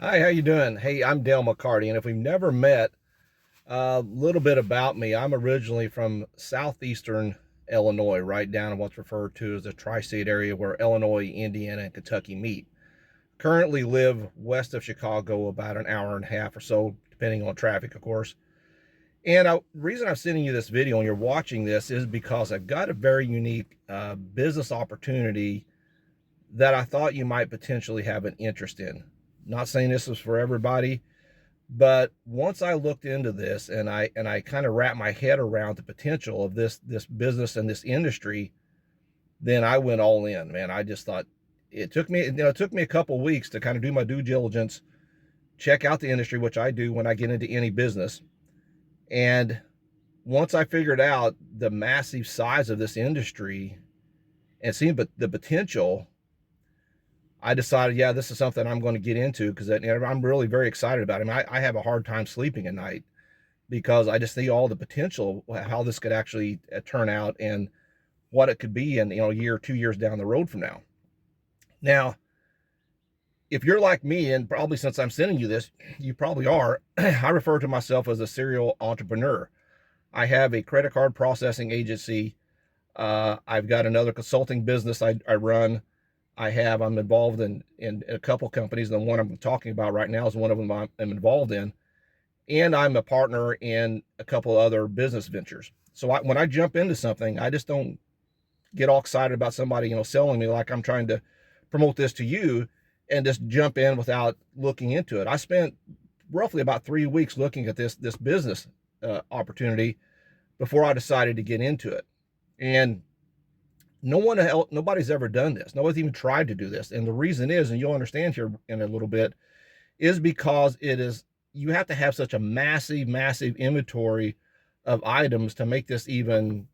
Hi, how you doing? Hey, I'm Dale McCarty, and if we've never met, a little bit about me. I'm originally from southeastern Illinois, right down in what's referred to as the tri-state area where Illinois, Indiana, and Kentucky meet. Currently live west of Chicago, about an hour and a half or so, depending on traffic, of course. And the reason I'm sending you this video and you're watching this is because I've got a very unique business opportunity that I thought you might potentially have an interest in. Not saying this is for everybody, but once I looked into this and I kind of wrapped my head around the potential of this business and this industry, then I went all in, man. I just thought it took me a couple of weeks to kind of do my due diligence, check out the industry, which I do when I get into any business. And once I figured out the massive size of this industry and seeing the potential, I decided, yeah, this is something I'm going to get into because I'm really very excited about it. I mean, I have a hard time sleeping at night because I just see all the potential, how this could actually turn out and what it could be in, a year, 2 years down the road from now. Now, if you're like me, and probably since I'm sending you this, you probably are, I refer to myself as a serial entrepreneur. I have a credit card processing agency. I've got another consulting business I run. I'm involved in a couple companies. The one I'm talking about right now is one of them I'm involved in. And I'm a partner in a couple other business ventures. So when I jump into something, I just don't get all excited about somebody, selling me like I'm trying to promote this to you and just jump in without looking into it. I spent roughly about 3 weeks looking at this business opportunity before I decided to get into it. And nobody's ever done this. Nobody's even tried to do this. And the reason is, and you'll understand here in a little bit, is because you have to have such a massive inventory of items to make this even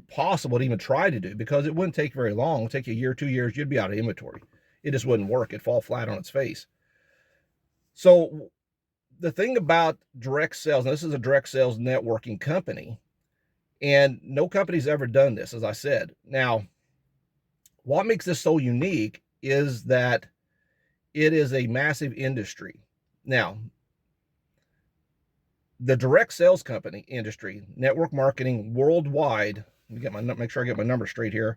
possible to even try to do, because it wouldn't take very long. It'd take you a year, 2 years, you'd be out of inventory. It just wouldn't work. It'd fall flat on its face. So the thing about direct sales, and this is a direct sales networking company, and no company's ever done this, as I said. Now, what makes this so unique is that it is a massive industry. Now, the direct sales company industry, network marketing worldwide, make sure I get my number straight here,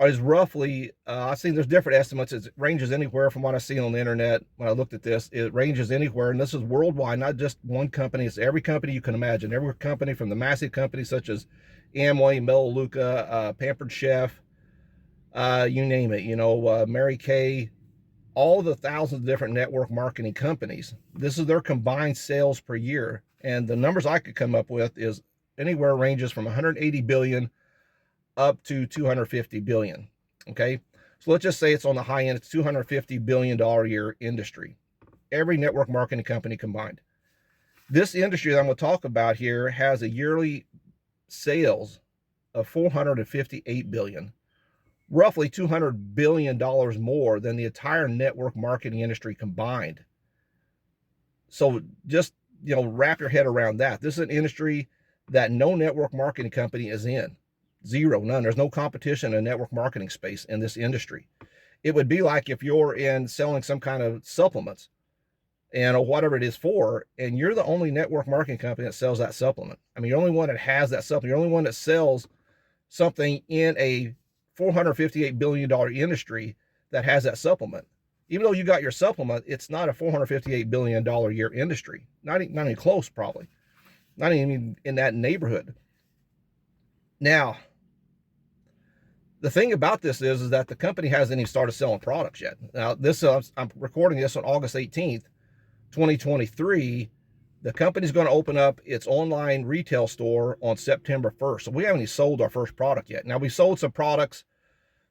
is roughly, I've seen there's different estimates. It ranges anywhere from what I've seen on the internet. When I looked at this, it ranges anywhere, and this is worldwide, not just one company. It's every company you can imagine. Every company from the massive companies such as Amway, Melaleuca, Pampered Chef, you name it, Mary Kay, all the thousands of different network marketing companies. This is their combined sales per year. And the numbers I could come up with is anywhere ranges from 180 billion up to 250 billion. Okay. So let's just say it's on the high end, it's $250 billion a year industry. Every network marketing company combined. This industry that I'm going to talk about here has a yearly sales of 458 billion, roughly $200 billion more than the entire network marketing industry combined. So just, wrap your head around that. This is an industry that no network marketing company is in. Zero, none. There's no competition in the network marketing space in this industry. It would be like if you're in selling some kind of supplements and whatever it is for, and you're the only network marketing company that sells that supplement. I mean, you're the only one that has that supplement. You're the only one that sells something in a $458 billion industry that has that supplement. Even though you got your supplement, it's not a $458 billion a year industry. Not even close, probably. Not even in that neighborhood. Now, the thing about this is that the company hasn't even started selling products yet. Now, I'm recording this on August 18th, 2023. The company's going to open up its online retail store on September 1st. So we haven't even sold our first product yet. Now, we sold some products,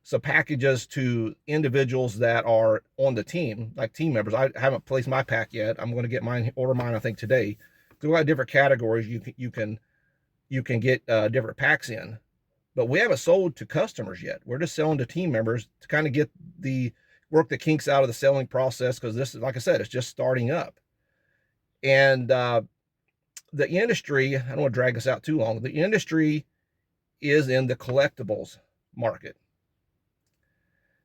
some packages to individuals that are on the team, like team members. I haven't placed my pack yet. I'm going to order mine, I think, today. So we got different categories you can get different packs in. But we haven't sold to customers yet. We're just selling to team members to kind of get work the kinks out of the selling process, because this is, like I said, it's just starting up. And the industry, I don't want to drag this out too long, the industry is in the collectibles market.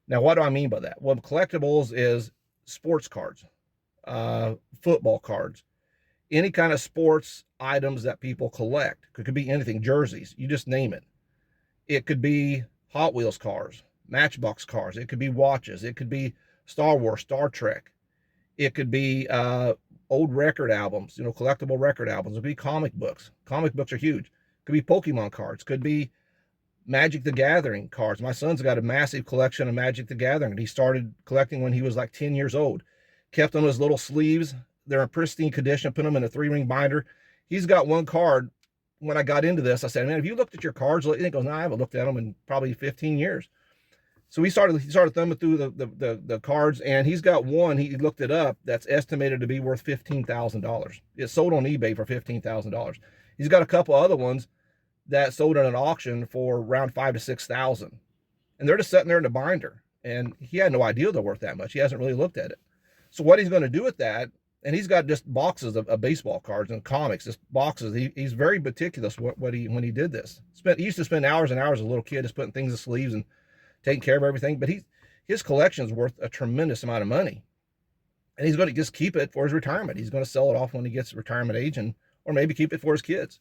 Now, what do I mean by that? Well, collectibles is sports cards, football cards, any kind of sports items that people collect. It could be anything, jerseys, you just name it. It could be Hot Wheels cars, Matchbox cars. It could be watches. It could be Star Wars, Star Trek. It could be old record albums, collectible record albums. It could be comic books. Comic books are huge. It could be Pokemon cards. It could be Magic the Gathering cards. My son's got a massive collection of Magic the Gathering. He started collecting when he was like 10 years old. Kept on his little sleeves. They're in pristine condition. Put them in a 3-ring binder. He's got one card. When I got into this, I said, man, have you looked at your cards lately? He goes, no, I haven't looked at them in probably 15 years. So he started thumbing through the cards, and he's got one, he looked it up, that's estimated to be worth $15,000. It's sold on eBay for $15,000. He's got a couple other ones that sold at an auction for around $5,000 to $6,000. And they're just sitting there in the binder. And he had no idea they're worth that much. He hasn't really looked at it. So what he's going to do with that, and he's got just boxes of baseball cards and comics, just boxes. He's very meticulous when he did this. He used to spend hours and hours as a little kid just putting things in sleeves and taking care of everything. But his collection is worth a tremendous amount of money. And he's going to just keep it for his retirement. He's going to sell it off when he gets retirement age, or maybe keep it for his kids.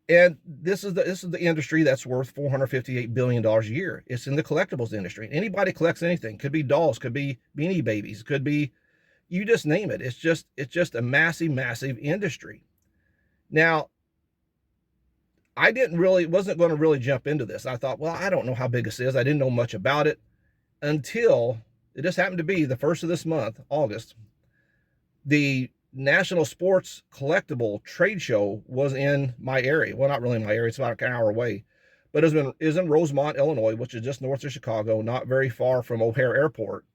And this is the industry that's worth $458 billion a year. It's in the collectibles industry. Anybody collects anything. Could be dolls, could be Beanie Babies, could be, you just name it. It's just a massive, massive industry. Now, I wasn't going to really jump into this. I thought, well, I don't know how big this is. I didn't know much about it until it just happened to be the first of this month, August. The National Sports Collectible Trade Show was in my area. Well, not really in my area. It's about an hour away. But is in Rosemont, Illinois, which is just north of Chicago, not very far from O'Hare Airport,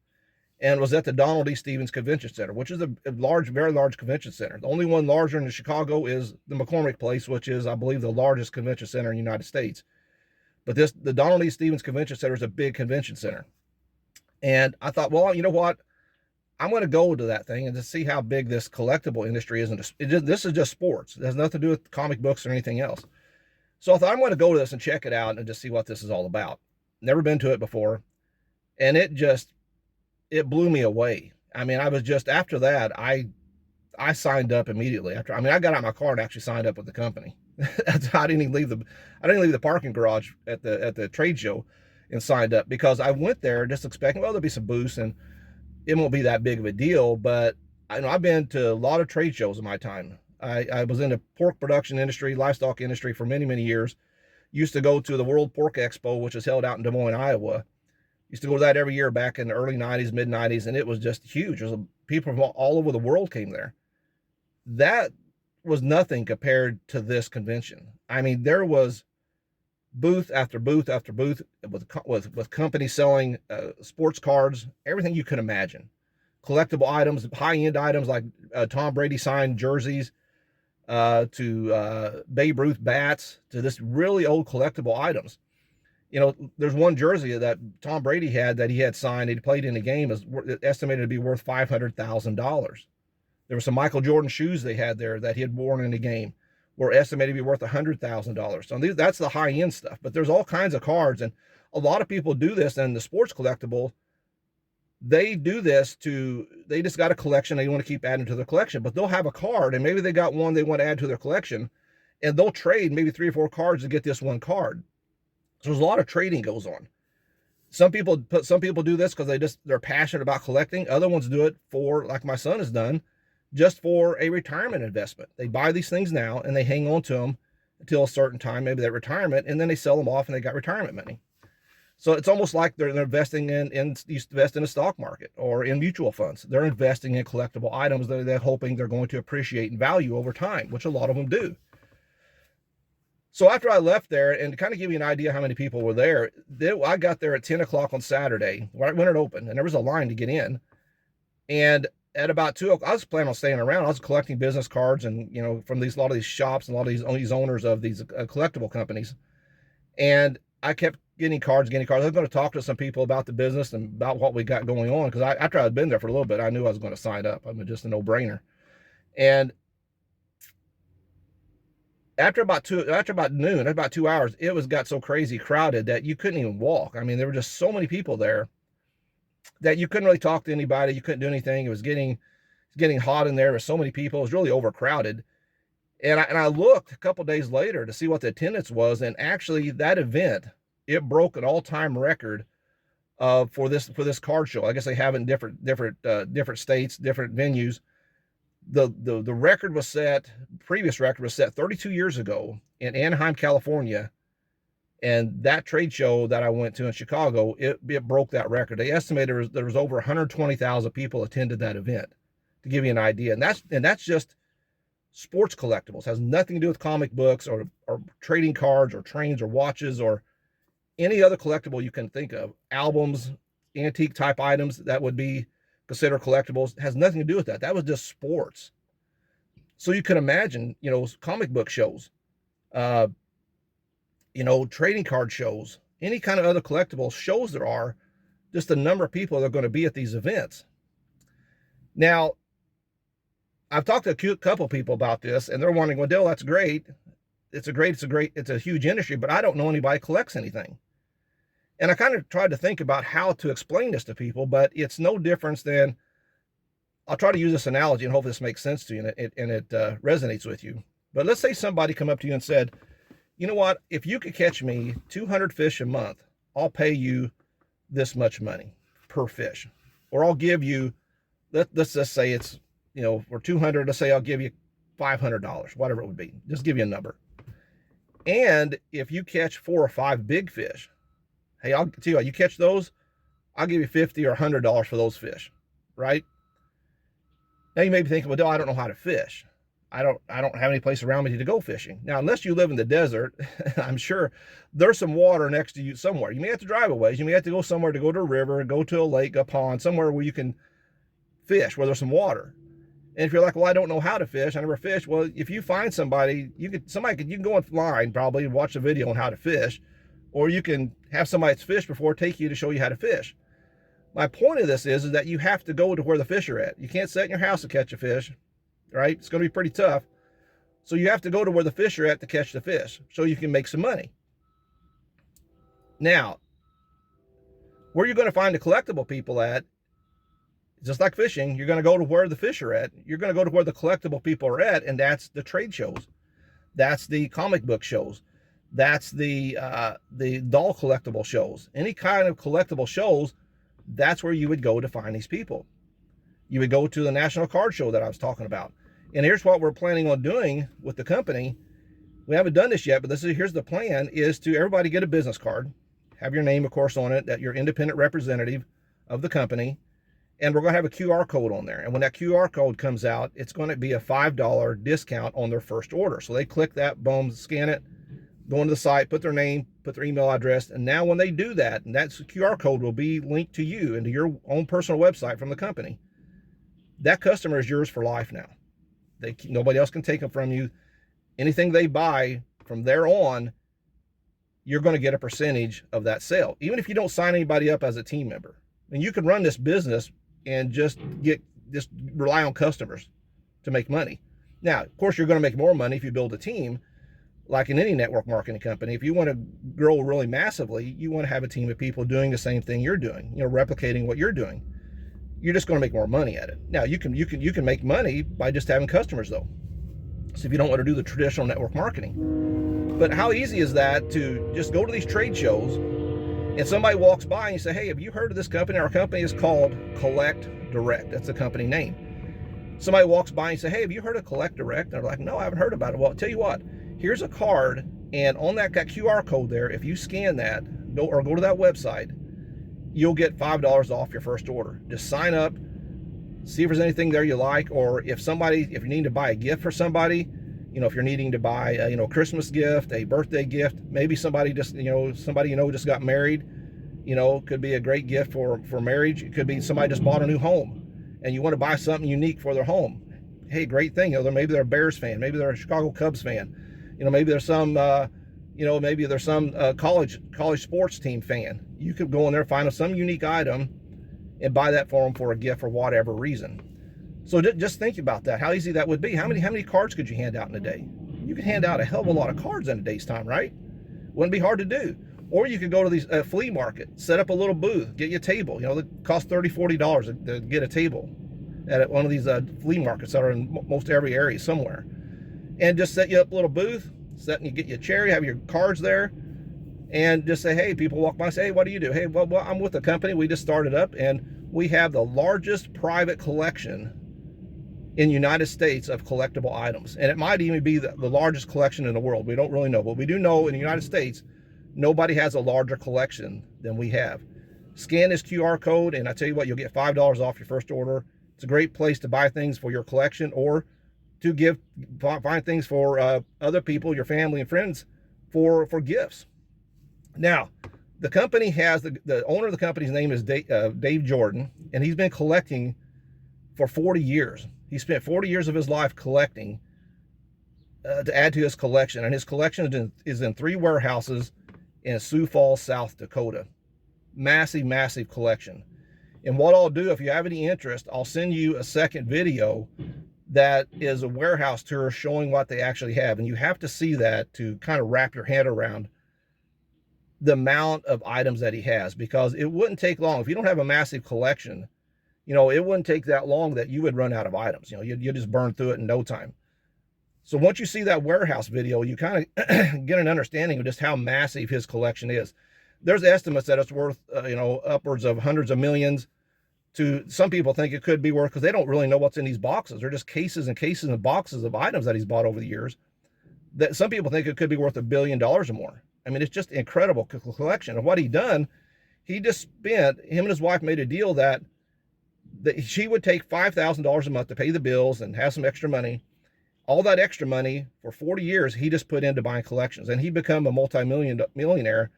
and was at the Donald E. Stephens Convention Center, which is a large, very large convention center. The only one larger in Chicago is the McCormick Place, which is, I believe, the largest convention center in the United States. But the Donald E. Stephens Convention Center is a big convention center. And I thought, well, you know what? I'm going to go to that thing and to see how big this collectible industry is. This is just sports. It has nothing to do with comic books or anything else. So I thought, I'm going to go to this and check it out and just see what this is all about. Never been to it before. And it blew me away. I mean, I was just, after that, I signed up immediately. I got out my car and actually signed up with the company. I didn't leave the parking garage at the trade show and signed up, because I went there just expecting, well, there'll be some booths and it won't be that big of a deal. But I've been to a lot of trade shows in my time. I was in the pork production industry, livestock industry for many, many years. Used to go to the World Pork Expo, which is held out in Des Moines, Iowa. Used to go to that every year back in the early 90s, mid 90s, and it was just huge. People from all over the world came there. That was nothing compared to this convention. I mean, there was booth after booth after booth with companies selling sports cards, everything you could imagine. Collectible items, high-end items like Tom Brady signed jerseys, to Babe Ruth bats, to this really old collectible items. There's one jersey that Tom Brady had that he had signed, he played in a game, is estimated to be worth $500,000. There were some Michael Jordan shoes they had there that he had worn in a game, were estimated to be worth $100,000. So that's the high-end stuff. But there's all kinds of cards, and a lot of people do this. And the sports collectible, they do this they just got a collection, they want to keep adding to their collection, but they'll have a card, and maybe they got one they want to add to their collection, and they'll trade maybe 3 or 4 cards to get this one card. So there's a lot of trading goes on. Some people do this because they're passionate about collecting. Other ones do it for, like my son has done, just for a retirement investment. They buy these things now and they hang on to them until a certain time, maybe their retirement, and then they sell them off and they got retirement money. So it's almost like they're investing in the stock market or in mutual funds. They're investing in collectible items that they're hoping they're going to appreciate in value over time, which a lot of them do. So after I left there, and to kind of give you an idea how many people were there, I got there at 10 o'clock on Saturday when it opened, and there was a line to get in. And at about 2 o'clock, I was planning on staying around. I was collecting business cards and, from a lot of these shops and a lot of these owners of these collectible companies. And I kept getting cards. I was going to talk to some people about the business and about what we got going on, because after I'd been there for a little bit, I knew I was going to sign up. I mean, just a no-brainer. And After about noon, about 2 hours, it got so crazy crowded that you couldn't even walk. I mean, there were just so many people there that you couldn't really talk to anybody. You couldn't do anything. It was getting hot in there. There were so many people. It was really overcrowded. And I looked a couple days later to see what the attendance was, and actually that event, it broke an all-time record for this card show. I guess they have it in different states, different venues. The record was set, previous record was set 32 years ago in Anaheim, California. And that trade show that I went to in Chicago, it broke that record. They estimated there was over 120,000 people attended that event, to give you an idea. And that's just sports collectibles. It has nothing to do with comic books or trading cards or trains or watches or any other collectible you can think of. Albums, antique type items that would be considered collectibles. It has nothing to do with that. That was just sports. So you can imagine, comic book shows, trading card shows, any kind of other collectible shows there are, just the number of people that are going to be at these events. Now, I've talked to a couple people about this, and they're wondering, well, Dale, that's great. It's a huge industry, but I don't know anybody collects anything. And I kind of tried to think about how to explain this to people, but it's no difference than, I'll try to use this analogy and hopefully this makes sense to you and it resonates with you. But let's say somebody come up to you and said, you know what, if you could catch me 200 fish a month, I'll pay you this much money per fish. Or I'll give you, let's just say it's, for 200, let's say I'll give you $500, whatever it would be. Just give you a number. And if you catch 4 or 5 big fish, hey, I'll tell you what, you catch those, I'll give you $50 or $100 for those fish, right? Now you may be thinking, well, Dale, I don't know how to fish. I don't have any place around me to go fishing. Now, unless you live in the desert, I'm sure there's some water next to you somewhere. You may have to drive a ways. You may have to go somewhere to go to a river, go to a lake, a pond, somewhere where you can fish, where there's some water. And if you're like, well, I don't know how to fish, I never fish. Well, if you find somebody, you can go online probably and watch a video on how to fish, or you can have somebody that's fished before take you to show you how to fish. My point of this is that you have to go to where the fish are at. You can't sit in your house to catch a fish, right? It's going to be pretty tough. So you have to go to where the fish are at to catch the fish so you can make some money. Now, where you're going to find the collectible people at, just like fishing, you're going to go to where the fish are at. You're going to go to where the collectible people are at, and that's the trade shows. That's the comic book shows. That's the doll collectible shows. Any kind of collectible shows, that's where you would go to find these people. You would go to the National Card Show that I was talking about. And here's what we're planning on doing with the company. We haven't done this yet, but here's the plan, is to everybody get a business card. Have your name, of course, on it, that you're independent representative of the company. And we're going to have a QR code on there. And when that QR code comes out, it's going to be a $5 discount on their first order. So they click that, boom, scan it, go into the site, put their name, put their email address. And now when they do that, and that QR code will be linked to you and to your own personal website from the company, that customer is yours for life now. Nobody else can take them from you. Anything they buy from there on, you're going to get a percentage of that sale, even if you don't sign anybody up as a team member. And you can run this business and just rely on customers to make money. Now, of course, you're going to make more money if you build a team, like in any network marketing company. If you want to grow really massively, you want to have a team of people doing the same thing you're doing, replicating what you're doing. You're just going to make more money at it. Now, you can make money by just having customers, though. So if you don't want to do the traditional network marketing. But how easy is that to just go to these trade shows and somebody walks by and you say, hey, have you heard of this company? Our company is called Collect Direct. That's the company name. Somebody walks by and you say, hey, have you heard of Collect Direct? They're like, no, I haven't heard about it. Well, I'll tell you what, here's a card, and on that QR code there, if you scan that, go to that website, you'll get $5 off your first order. Just sign up, see if there's anything there you like, or if you need to buy a gift for somebody, if you're needing to buy a Christmas gift, a birthday gift, maybe somebody just got married, could be a great gift for marriage. It could be somebody just bought a new home and you want to buy something unique for their home. Hey, great thing. Maybe they're a Bears fan, maybe they're a Chicago Cubs fan, maybe there's some college sports team fan. You could go in there, find some unique item and buy that for them for a gift for whatever reason. So just think about that, how easy that would be. How many cards could you hand out in a day? you could hand out a hell of a lot of cards in a day's time, right? Wouldn't be hard to do. Or you could go to these flea market, set up a little booth, get you a table. You know, it costs $30, $40 to get a table at one of these flea markets that are in most every area somewhere. And just set you up a little booth, you get you a chair, you have your cards there, and just say, hey, people walk by and say, hey, what do you do? Hey, well, I'm with a company. We just started up, and we have the largest private collection in the United States of collectible items. And it might even be the largest collection in the world. We don't really know, but we do know in the United States, nobody has a larger collection than we have. Scan this QR code, and I tell you what, you'll get $5 off your first order. It's a great place to buy things for your collection, or to find things for other people, your family and friends, for gifts. Now, the company has, the owner of the company's name is Dave Jordan, and he's been collecting for 40 years. He spent 40 years of his life collecting to add to his collection, and his collection is in 3 warehouses in Sioux Falls, South Dakota. Massive, massive collection. And what I'll do, if you have any interest, I'll send you a second video that is a warehouse tour showing what they actually have. And you have to see that to kind of wrap your head around the amount of items that he has, because it wouldn't take long. If you don't have a massive collection, you know, it wouldn't take that long that you would run out of items. You know, you just burn through it in no time. So once you see that warehouse video, you kind of get an understanding of just how massive his collection is. There's estimates that it's worth, you know, upwards of hundreds of millions. To some people think it could be worth, because they don't really know what's in these boxes. They're just cases and cases and boxes of items that he's bought over the years. That some people think it could be worth $1 billion or more. I mean, it's just an incredible collection. And what he done, he just spent, him and his wife made a deal that she would take $5,000 a month to pay the bills and have some extra money. All that extra money for 40 years, he just put into buying collections, and he become a multi-millionaire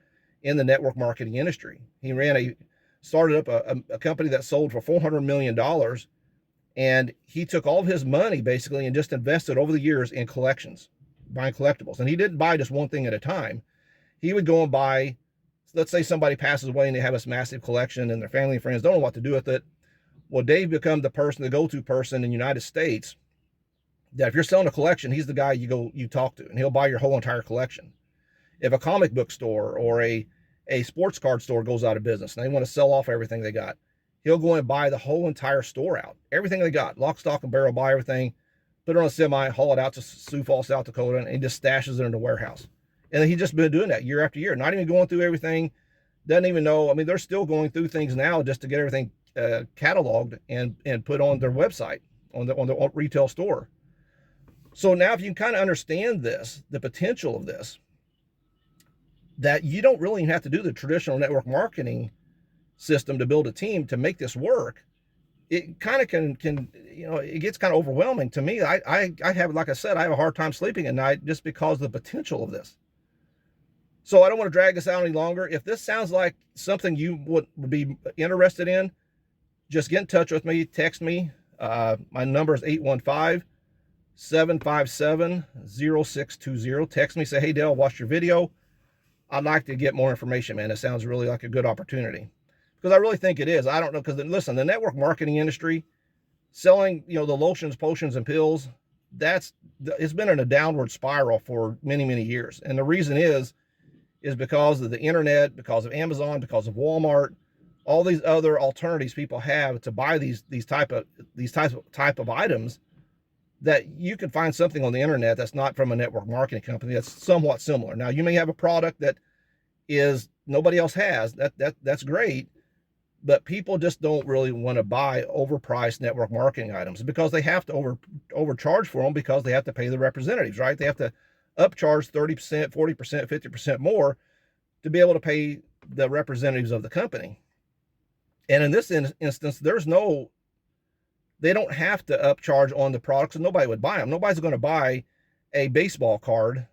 in the network marketing industry. He started up a company that sold for $400 million, and he took all of his money basically and just invested over the years in collections, buying collectibles. And he didn't buy just one thing at a time. He would go and buy, let's say somebody passes away and they have this massive collection and their family and friends don't know what to do with it. Well, Dave become the go-to person in the United States, that if you're selling a collection, he's the guy you talk to, and he'll buy your whole entire collection. If a comic book store or a sports card store goes out of business and they want to sell off everything they got, he'll go and buy the whole entire store out, everything they got, lock, stock, and barrel, buy everything, put it on a semi, haul it out to Sioux Falls, South Dakota, and he just stashes it in the warehouse. And he's just been doing that year after year, not even going through everything, doesn't even know. I mean, they're still going through things now just to get everything cataloged and put on their website, on the retail store. So now if you can kind of understand this, the potential of this, that you don't really have to do the traditional network marketing system to build a team to make this work, it kind of can, you know, it gets kind of overwhelming to me. I have, like I said, I have a hard time sleeping at night just because of the potential of this. So I don't want to drag this out any longer. If this sounds like something you would be interested in, just get in touch with me, text me. My number is 815-757-0620. Text me, say, hey, Dale, watched your video. I'd like to get more information, man. It sounds really like a good opportunity, because I really think it is. I don't know, because listen, the network marketing industry, selling, you know, the lotions, potions, and pills, it's been in a downward spiral for many, many years. And the reason is because of the internet, because of Amazon, because of Walmart, all these other alternatives people have to buy these type of items, that you can find something on the internet that's not from a network marketing company that's somewhat similar. Now, you may have a product that is nobody else has. That's great, but people just don't really want to buy overpriced network marketing items because they have to overcharge for them, because they have to pay the representatives, right? They have to upcharge 30%, 40%, 50% more to be able to pay the representatives of the company. And in this instance, they don't have to upcharge on the products, and nobody would buy them. Nobody's going to buy a baseball card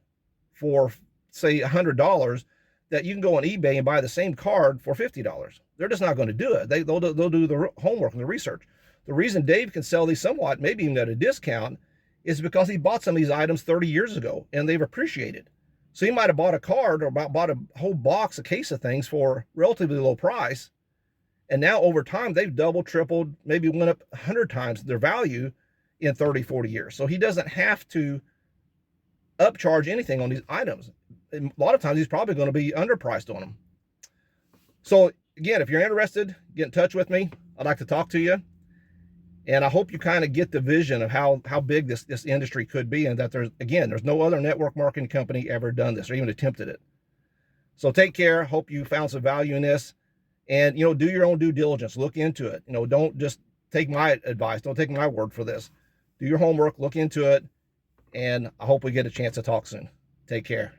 for, say, $100 that you can go on eBay and buy the same card for $50. They're just not going to do it. They'll do the homework and the research. The reason Dave can sell these somewhat, maybe even at a discount, is because he bought some of these items 30 years ago and they've appreciated. So he might have bought a card or bought a whole box, a case of things for relatively low price. And now over time, they've doubled, tripled, maybe went up 100 times their value in 30, 40 years. So he doesn't have to upcharge anything on these items. And a lot of times he's probably going to be underpriced on them. So again, if you're interested, get in touch with me. I'd like to talk to you. And I hope you kind of get the vision of how big this industry could be, and that there's no other network marketing company ever done this or even attempted it. So take care. Hope you found some value in this. And, do your own due diligence. Look into it. Don't just take my advice. Don't take my word for this. Do your homework, look into it, and I hope we get a chance to talk soon. Take care.